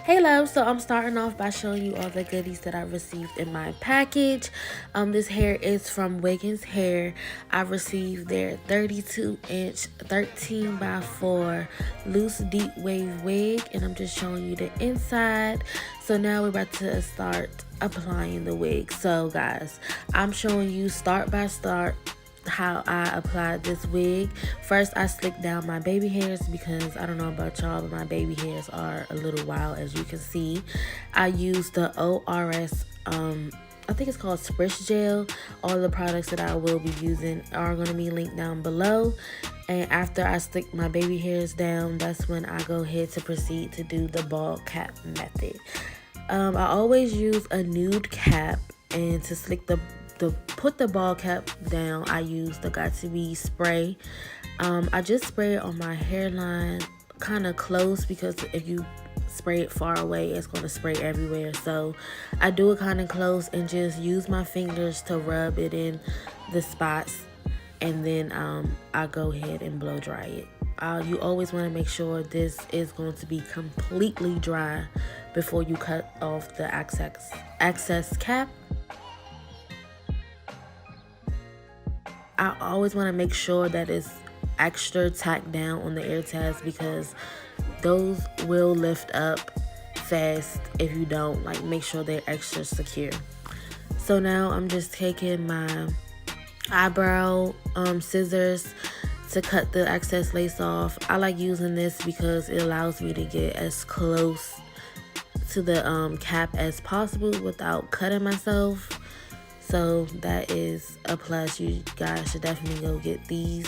Hey love, so I'm starting off by showing you all the goodies that I received in my package. This hair is from Wiggins Hair. I received their 32-inch 13x4 loose deep wave wig, and I'm just showing you the inside. So now we're about to start applying the wig. So guys, I'm showing you start by start how I applied this wig. First, I slicked down my baby hairs because I don't know about y'all, but my baby hairs are a little wild, as you can see. I used the ORS, I think it's called Spritz Gel. All the products that I will be using are going to be linked down below. And after I slick my baby hairs down, that's when I go ahead to proceed to do the ball cap method. I always use a nude cap, and to slick put the ball cap down, I use the Got2b spray. I just spray it on my hairline kind of close, because if you spray it far away, it's going to spray everywhere. So I do it kind of close and just use my fingers to rub it in the spots, and then I go ahead and blow dry it. You always want to make sure this is going to be completely dry before you cut off the excess cap. I always want to make sure that it's extra tacked down on the ear tabs, because those will lift up fast if you don't make sure they're extra secure. So now I'm just taking my eyebrow scissors to cut the excess lace off. I like using this because it allows me to get as close to the cap as possible without cutting myself. So that is a plus. You guys should definitely go get these.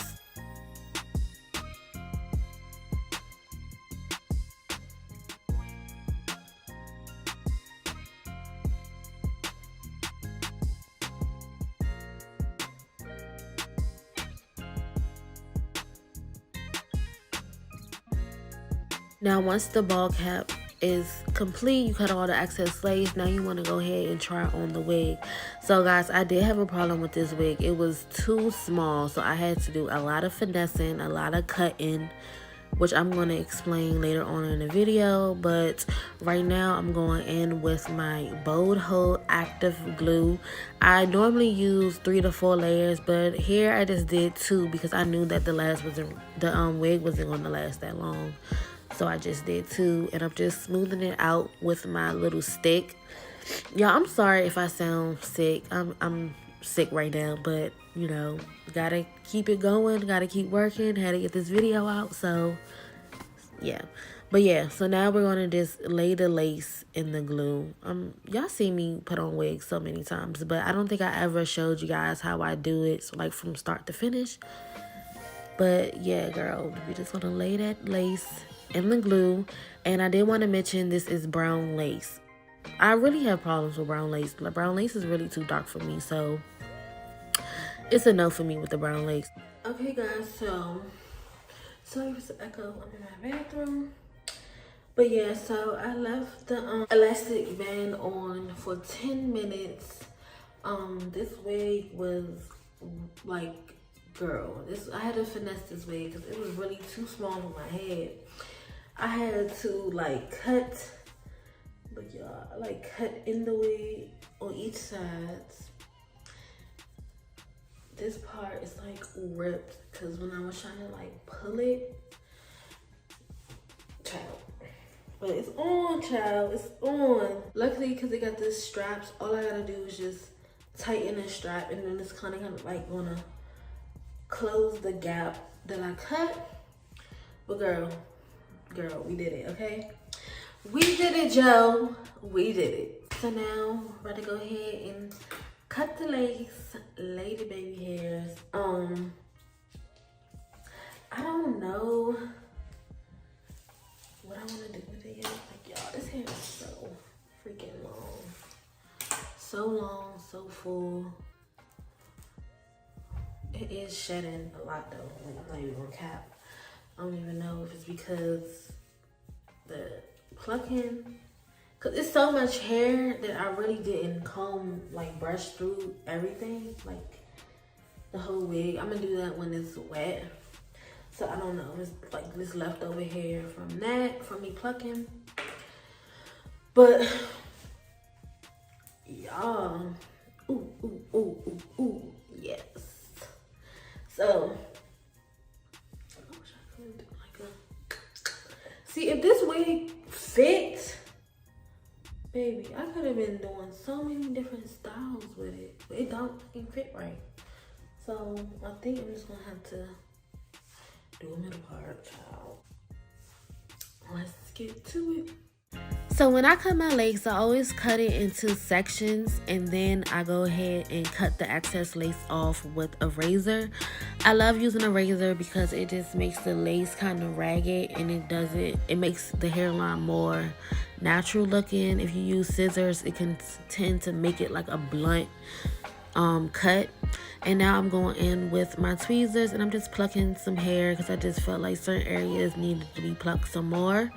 Now once the ball cap is complete, you cut all the excess lace. Now you want to go ahead and try on the wig. So guys, I did have a problem with this wig. It was too small, so I had to do a lot of finessing, a lot of cutting, which I'm going to explain later on in the video. But right now I'm going in with my Bold Hold active glue. I normally use 3 to 4 layers, but here I just did 2 because I knew that the wig wasn't going to last that long. So I just did 2, and I'm just smoothing it out with my little stick. Y'all, I'm sorry if I sound sick. I'm sick right now, but you know, gotta keep it going, gotta keep working, had to get this video out. So yeah, but yeah, so now we're gonna just lay the lace in the glue. Y'all see me put on wigs so many times, but I don't think I ever showed you guys how I do it, so like from start to finish. But yeah, girl, we just gonna lay that lace in the glue. And I did want to mention, this is brown lace. I really have problems with brown lace. Like, brown lace is really too dark for me, so it's a no for me with the brown lace. Okay guys, so sorry for the echo, I'm in my bathroom. But yeah, so I left the elastic band on for 10 minutes. This wig was like, girl, I had to finesse this wig because it was really too small on my head. I had to cut, look y'all, cut in the wig on each side. This part is ripped because when I was trying to pull it, child. But it's on, child, it's on. Luckily, because it got this straps, all I gotta do is just tighten the strap, and then it's kind of gonna close the gap that I cut. But girl, we did it, okay? We did it, Joe. We did it. So now we're about to go ahead and cut the lace, lay the baby hairs. I don't know what I want to do with it yet. Y'all, this hair is so freaking long. So long, so full. It is shedding a lot though. I'm not even gonna cap. I don't even know if it's because the plucking, cause it's so much hair that I really didn't comb, brush through everything, the whole wig. I'm gonna do that when it's wet. So I don't know, it's this leftover hair from me plucking. But y'all, ooh, ooh, ooh, ooh, ooh, yes. So I wish I could do like a, see if this wig fit, baby, I could have been doing so many different styles with it, but it don't fucking fit right. So I think I'm just gonna have to do a middle part, child. Let's get to it. So when I cut my lace, I always cut it into sections, and then I go ahead and cut the excess lace off with a razor. I love using a razor because it just makes the lace kind of ragged, and it makes the hairline more natural looking. If you use scissors, it can tend to make it like a blunt cut. And now I'm going in with my tweezers, and I'm just plucking some hair because I just felt like certain areas needed to be plucked some more.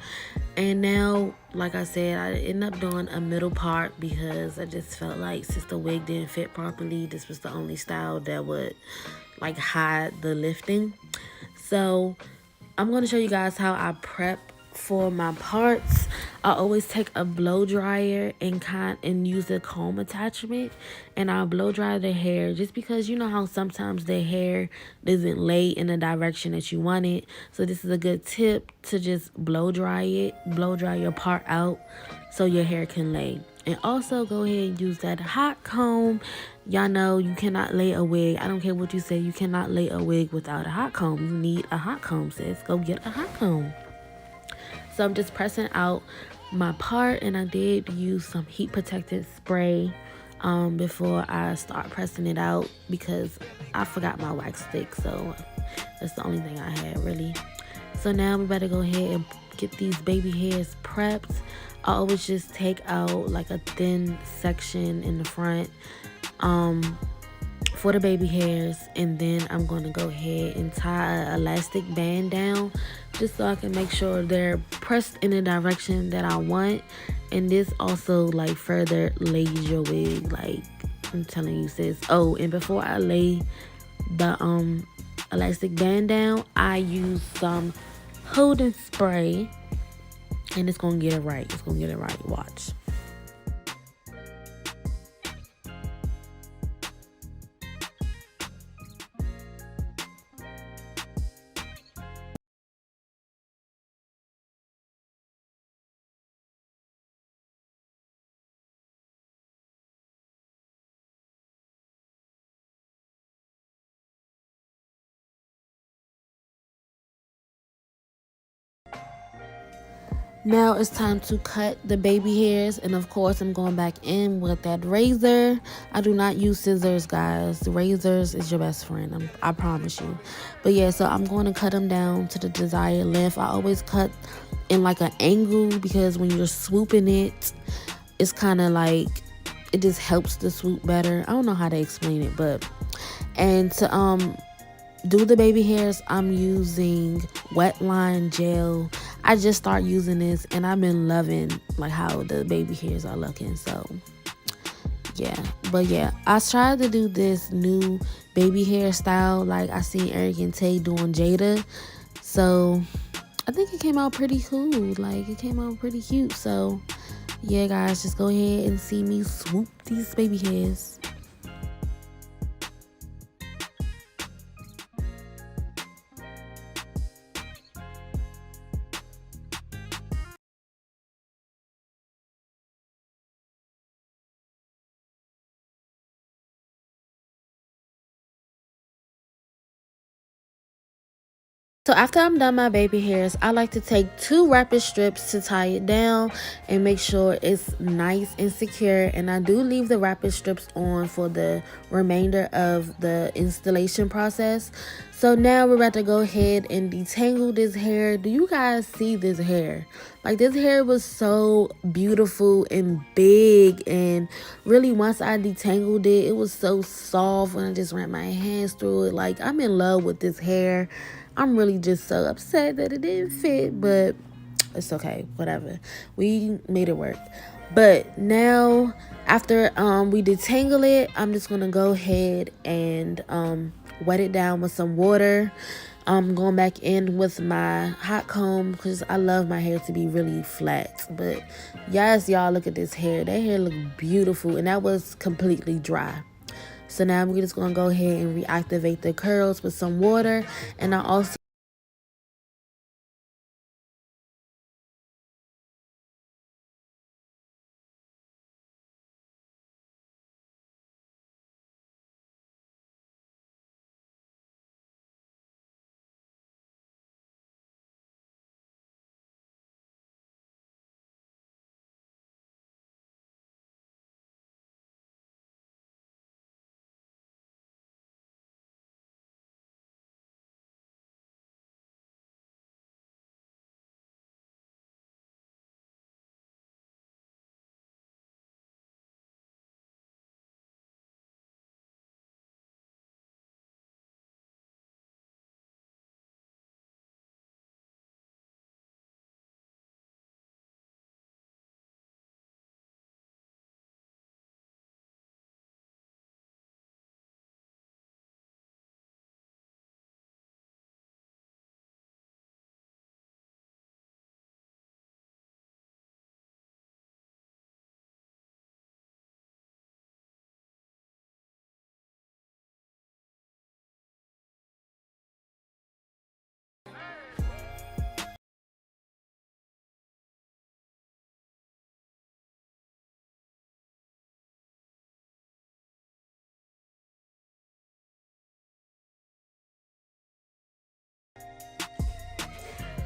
And now, like I said, I ended up doing a middle part because I just felt like since the wig didn't fit properly, this was the only style that would like hide the lifting. So I'm going to show you guys how I prep for my parts. I always take a blow dryer and use a comb attachment, and I'll blow dry the hair, just because you know how sometimes the hair doesn't lay in the direction that you want it. So this is a good tip to just blow dry your part out so your hair can lay. And also go ahead and use that hot comb. Y'all know you cannot lay a wig. I don't care what you say, you cannot lay a wig without a hot comb. You need a hot comb, sis. Go get a hot comb. So I'm just pressing out my part, and I did use some heat protectant spray before I start pressing it out because I forgot my wax stick, so that's the only thing I had really. So now we better go ahead and get these baby hairs prepped. I always just take out like a thin section in the front for the baby hairs, and then I'm going to go ahead and tie an elastic band down just so I can make sure they're pressed in the direction that I want. And this also like further lays your wig, like I'm telling you, sis. Oh, and before I lay the elastic band down, I use some holding spray, and it's gonna get it right. It's gonna get it right. Watch. Now it's time to cut the baby hairs, and of course I'm going back in with that razor. I do not use scissors, guys. Razors is your best friend, I promise you. But yeah, so I'm going to cut them down to the desired length. I always cut in like an angle because when you're swooping it, it's kind of like it just helps the swoop better. I don't know how to explain it, but and to do the baby hairs, I'm using wet line gel. I just started using this, and I've been loving like how the baby hairs are looking. So yeah, but yeah, I tried to do this new baby hairstyle like I seen Eric and Tay doing Jada. So I think it came out pretty cool. Like it came out pretty cute. So yeah, guys, just go ahead and see me swoop these baby hairs. So after I'm done my baby hairs, I like to take 2 rapid strips to tie it down and make sure it's nice and secure. And I do leave the rapid strips on for the remainder of the installation process. So now we're about to go ahead and detangle this hair. Do you guys see this hair? Like this hair was so beautiful and big, and really once I detangled it, it was so soft when I just ran my hands through it. Like I'm in love with this hair. I'm really just so upset that it didn't fit, but it's okay, whatever. We made it work. But now after we detangle it, I'm just gonna go ahead and wet it down with some water. I'm going back in with my hot comb because I love my hair to be really flat. But yes, y'all, look at this hair. That hair look beautiful, and that was completely dry. So now we're just going to go ahead and reactivate the curls with some water. And I also...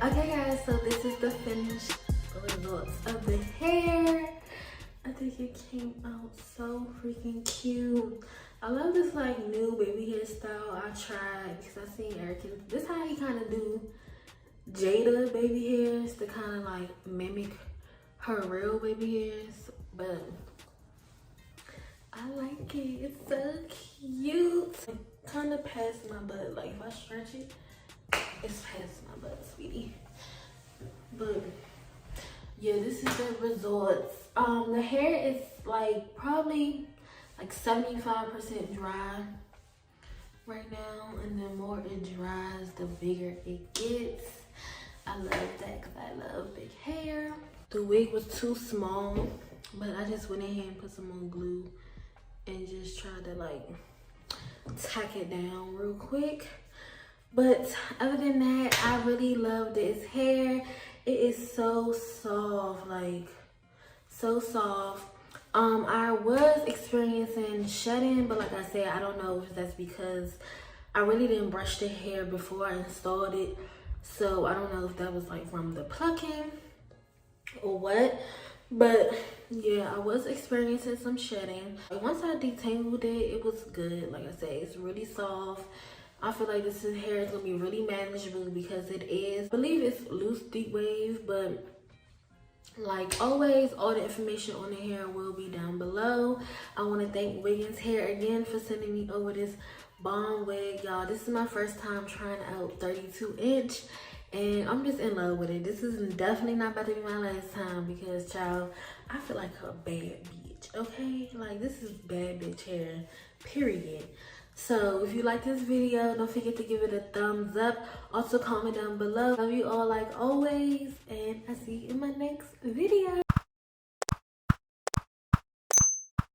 Okay guys, so this is the finished results of the hair. I think it came out so freaking cute. I love this like new baby hairstyle I tried because I seen Eric. This how he kind of do Jada baby hairs to kind of like mimic her real baby hairs, but I like it. It's so cute. Kind of past my butt. Like if I stretch it, it's past my butt, sweetie. But yeah, this is the results. The hair is like probably like 75% dry right now, and the more it dries, the bigger it gets. I love that because I love big hair. The wig was too small, but I just went in here and put some more glue and just tried to like tack it down real quick. But other than that, I really love this hair. It is so soft, like so soft. I was experiencing shedding, but like I said, I don't know if that's because I really didn't brush the hair before I installed it. So I don't know if that was like from the plucking or what. But yeah, I was experiencing some shedding. Once I detangled it, it was good. Like I said, it's really soft. I feel like this hair is gonna be really manageable because it is. I believe it's Loosedeepwave, but like always, all the information on the hair will be down below. I want to thank Wiggins Hair again for sending me over this bomb wig, y'all. This is my first time trying out 32-inch, and I'm just in love with it. This is definitely not about to be my last time because, child, I feel like a bad bitch, okay? Like, this is bad bitch hair, period. So if you like this video, don't forget to give it a thumbs up. Also comment down below. Love you all like always, and I see you in my next video.